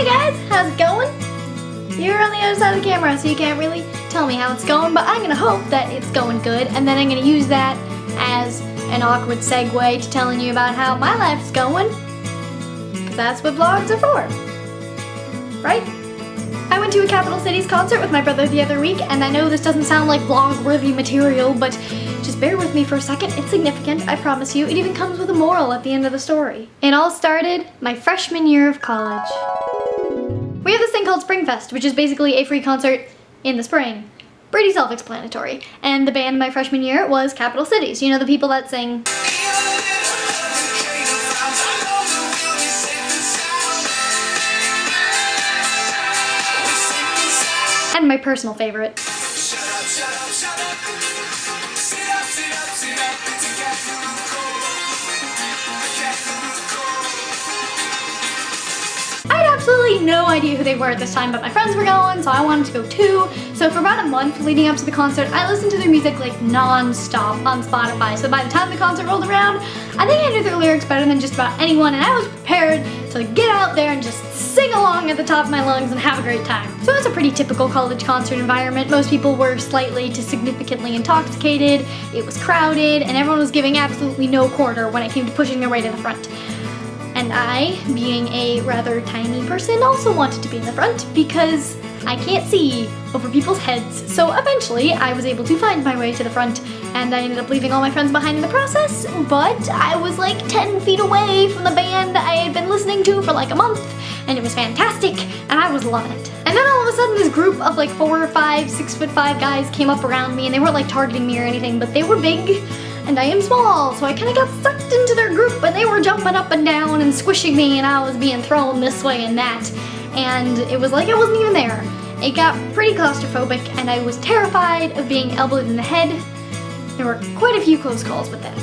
Hey guys, how's it going? You're on the other side of the camera, so you can't really tell me how it's going, but I'm gonna hope that it's going good, and then I'm gonna use that as an awkward segue to telling you about how my life's going, because that's what vlogs are for, right? I went to a Capital Cities concert with my brother the other week, and I know this doesn't sound like vlog-worthy material, but just bear with me for a second. It's significant, I promise you. It even comes with a moral at the end of the story. It all started my freshman year of college. We have this thing called Springfest, which is basically a free concert in the spring. Pretty self-explanatory. And the band my freshman year was Capital Cities. You know, the people that sing... And my personal favorite. Absolutely no idea who they were at this time, but my friends were going, so I wanted to go too. So for about a month leading up to the concert, I listened to their music like non-stop on Spotify. So by the time the concert rolled around, I think I knew their lyrics better than just about anyone, and I was prepared to get out there and just sing along at the top of my lungs and have a great time. So it was a pretty typical college concert environment. Most people were slightly to significantly intoxicated, it was crowded, and everyone was giving absolutely no quarter when it came to pushing their way to the front. And I, being a rather tiny person, also wanted to be in the front because I can't see over people's heads. So eventually I was able to find my way to the front, and I ended up leaving all my friends behind in the process, but I was like 10 feet away from the band I had been listening to for like a month, and it was fantastic, and I was loving it. And then all of a sudden this group of like 4 or 5, 6'5" guys came up around me, and they weren't like targeting me or anything, but they were big. And I am small, so I kind of got sucked into their group, and they were jumping up and down and squishing me, and I was being thrown this way and that. And it was like I wasn't even there. It got pretty claustrophobic, and I was terrified of being elbowed in the head. There were quite a few close calls with that.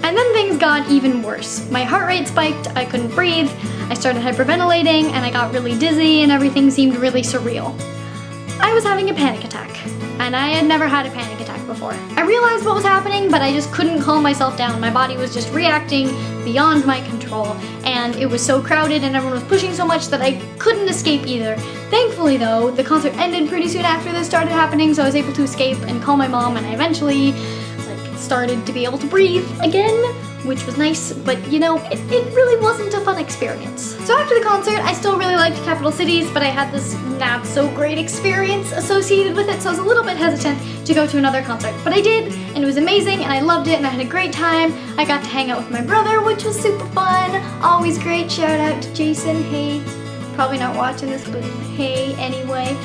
And then things got even worse. My heart rate spiked, I couldn't breathe, I started hyperventilating, and I got really dizzy, and everything seemed really surreal. I was having a panic attack, and I had never had a panic attack before. I realized what was happening, but I just couldn't calm myself down. My body was just reacting beyond my control, and it was so crowded and everyone was pushing so much that I couldn't escape either. Thankfully though, the concert ended pretty soon after this started happening, so I was able to escape and call my mom, and I eventually started to be able to breathe again, which was nice, but you know, it really wasn't a fun experience. So after the concert, I still really liked Capital Cities, but I had this not so great experience associated with it, so I was a little bit hesitant to go to another concert. But I did, and it was amazing, and I loved it, and I had a great time. I got to hang out with my brother, which was super fun. Always great. Shout out to Jason. Hey. Probably not watching this, but hey, anyway.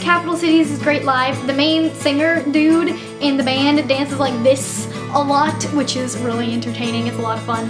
Capital Cities is great live. The main singer dude in the band dances like this a lot, which is really entertaining. It's a lot of fun.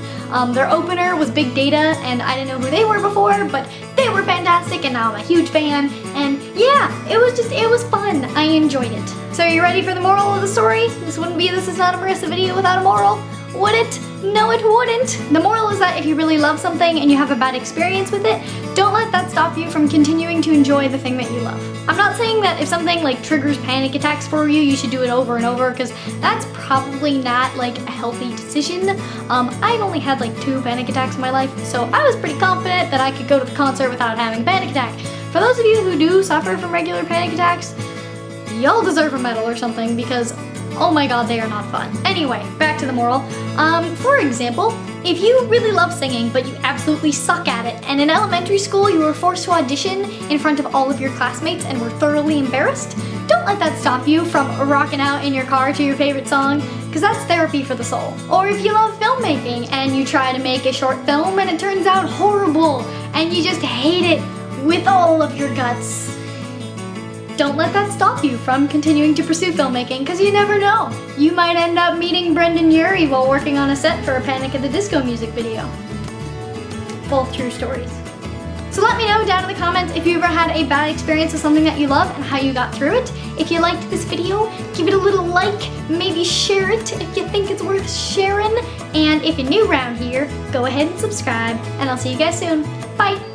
Their opener was Big Data, and I didn't know who they were before, but they were fantastic, and now I'm a huge fan. And yeah, it was fun. I enjoyed it. So are you ready for the moral of the story? This wouldn't be a This Is Not a Marisa video without a moral, would it? No, it wouldn't. The moral is that if you really love something and you have a bad experience with it, don't let that stop you from continuing to enjoy the thing that you love. I'm not saying that if something like triggers panic attacks for you, you should do it over and over, because that's probably not like a healthy decision. I've only had like 2 panic attacks in my life, so I was pretty confident that I could go to the concert without having a panic attack. For those of you who do suffer from regular panic attacks, y'all deserve a medal or something, because oh my god, they are not fun. Anyway, back to the moral. For example, if you really love singing but you absolutely suck at it, and in elementary school you were forced to audition in front of all of your classmates and were thoroughly embarrassed, don't let that stop you from rocking out in your car to your favorite song, because that's therapy for the soul. Or if you love filmmaking and you try to make a short film and it turns out horrible and you just hate it with all of your guts, don't let that stop you from continuing to pursue filmmaking, because you never know. You might end up meeting Brendan Urie while working on a set for a Panic at the Disco music video. Both true stories. So let me know down in the comments if you ever had a bad experience with something that you love and how you got through it. If you liked this video, give it a little like, maybe share it if you think it's worth sharing. And if you're new around here, go ahead and subscribe, and I'll see you guys soon. Bye!